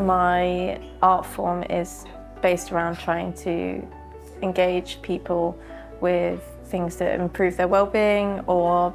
My art form is based around trying to engage people with things that improve their well-being or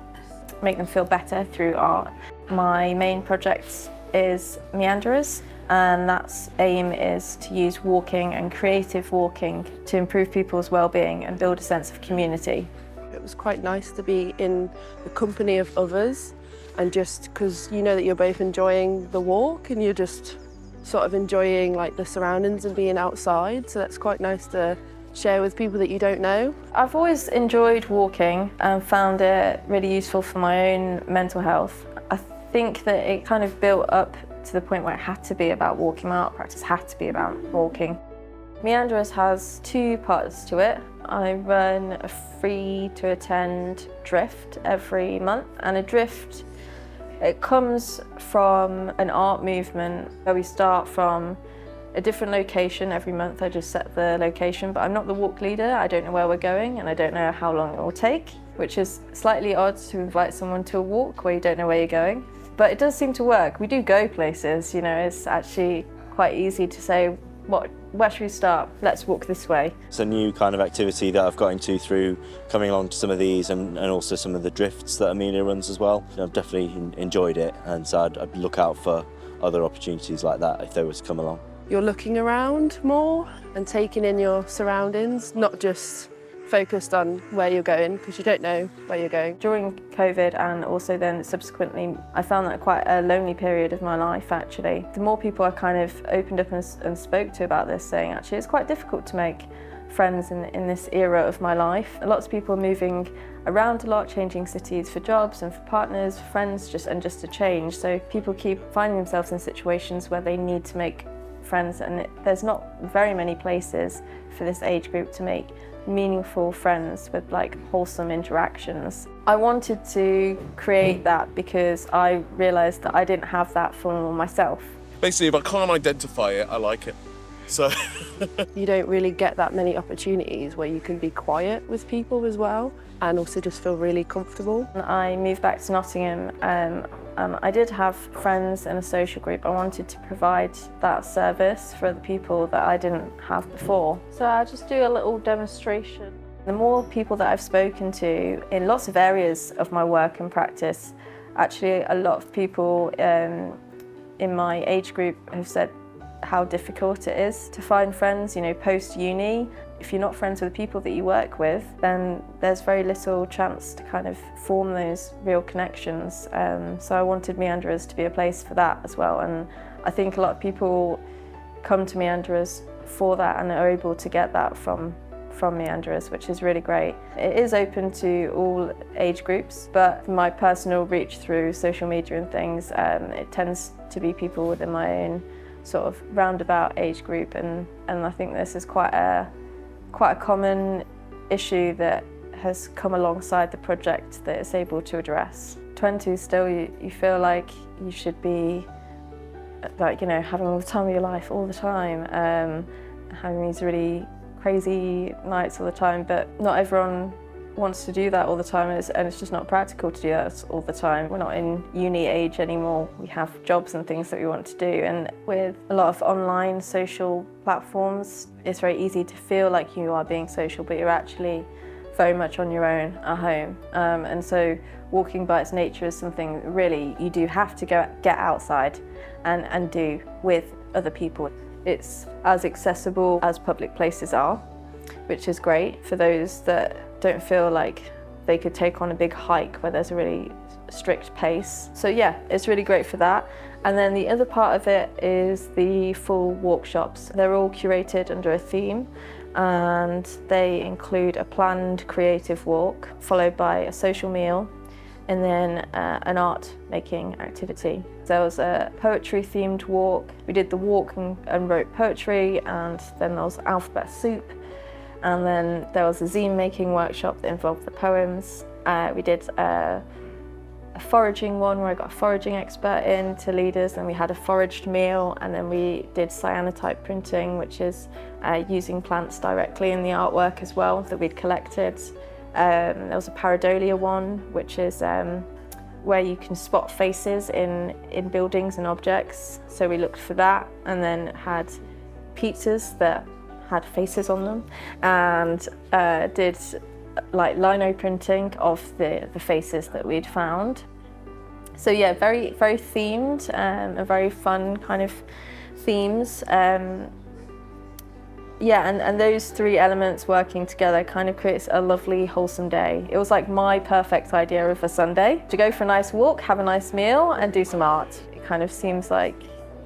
make them feel better through art. My main project is Meanderers, and that's aim is to use walking and creative walking to improve people's well-being and build a sense of community. It was quite nice to be in the company of others, and just because you know that you're both enjoying the walk and you're just sort of enjoying like the surroundings and being outside, so that's quite nice to share with people that you don't know. I've always enjoyed walking and found it really useful for my own mental health. I think that it kind of built up to the point where it had to be about walking. My art practice had to be about walking. Meanderers has two parts to it. I run a free to attend drift every month, and a drift, it comes from an art movement where we start from a different location every month. I just set the location, but I'm not the walk leader. I don't know where we're going and I don't know how long it will take, which is slightly odd to invite someone to a walk where you don't know where you're going. But it does seem to work. We do go places, you know, it's actually quite easy to say, where should we start? Let's walk this way. It's a new kind of activity that I've got into through coming along to some of these and also some of the drifts that Amelia runs as well. I've definitely enjoyed it, and so I'd look out for other opportunities like that if they were to come along. You're looking around more and taking in your surroundings, not just focused on where you're going, because you don't know where you're going. During COVID and also then subsequently, I found that quite a lonely period of my life actually. The more people I kind of opened up and spoke to about this, saying actually it's quite difficult to make friends in this era of my life. Lots of people are moving around a lot, changing cities for jobs and for partners, friends, just to change. So people keep finding themselves in situations where they need to make friends, and there's not very many places for this age group to make meaningful friends with like wholesome interactions. I wanted to create that because I realised that I didn't have that for myself. Basically, if I can't identify it, I like it. So you don't really get that many opportunities where you can be quiet with people as well and also just feel really comfortable. I moved back to Nottingham and I did have friends in a social group. I wanted to provide that service for the people that I didn't have before. So I'll just do a little demonstration. The more people that I've spoken to in lots of areas of my work and practice, actually a lot of people in my age group have said how difficult it is to find friends, you know, post-uni. If you're not friends with the people that you work with, then there's very little chance to kind of form those real connections. So I wanted Meanderers to be a place for that as well. And I think a lot of people come to Meanderers for that and are able to get that from Meanderers, which is really great. It is open to all age groups, but my personal reach through social media and things, it tends to be people within my own sort of roundabout age group, and I think this is quite a common issue that has come alongside the project that it's able to address. 20 still, you feel like you should be like, you know, having all the time of your life all the time, having these really crazy nights all the time, but not everyone wants to do that all the time, and it's just not practical to do that all the time. We're not in uni age anymore. We have jobs and things that we want to do, and with a lot of online social platforms, it's very easy to feel like you are being social, but you're actually very much on your own at home. And so walking by its nature is something really you do have to get outside and do with other people. It's as accessible as public places are, which is great for those that don't feel like they could take on a big hike where there's a really strict pace. So yeah, it's really great for that. And then the other part of it is the full workshops. They're all curated under a theme, and they include a planned creative walk, followed by a social meal, and then an art making activity. There was a poetry themed walk. We did the walk and wrote poetry, and then there was alphabet soup. And then there was a zine making workshop that involved the poems. We did a foraging one where I got a foraging expert in to lead us, and we had a foraged meal, and then we did cyanotype printing, which is using plants directly in the artwork as well that we'd collected. There was a pareidolia one, which is where you can spot faces in buildings and objects. So we looked for that, and then had pizzas that had faces on them, and did like lino printing of the faces that we'd found. So yeah, very themed, and very fun kind of themes. Yeah, and those three elements working together kind of creates a lovely, wholesome day. It was like my perfect idea of a Sunday, to go for a nice walk, have a nice meal, and do some art. It kind of seems like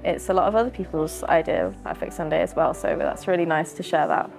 it's a lot of other people's idea of perfect Sunday as well, so that's really nice to share that.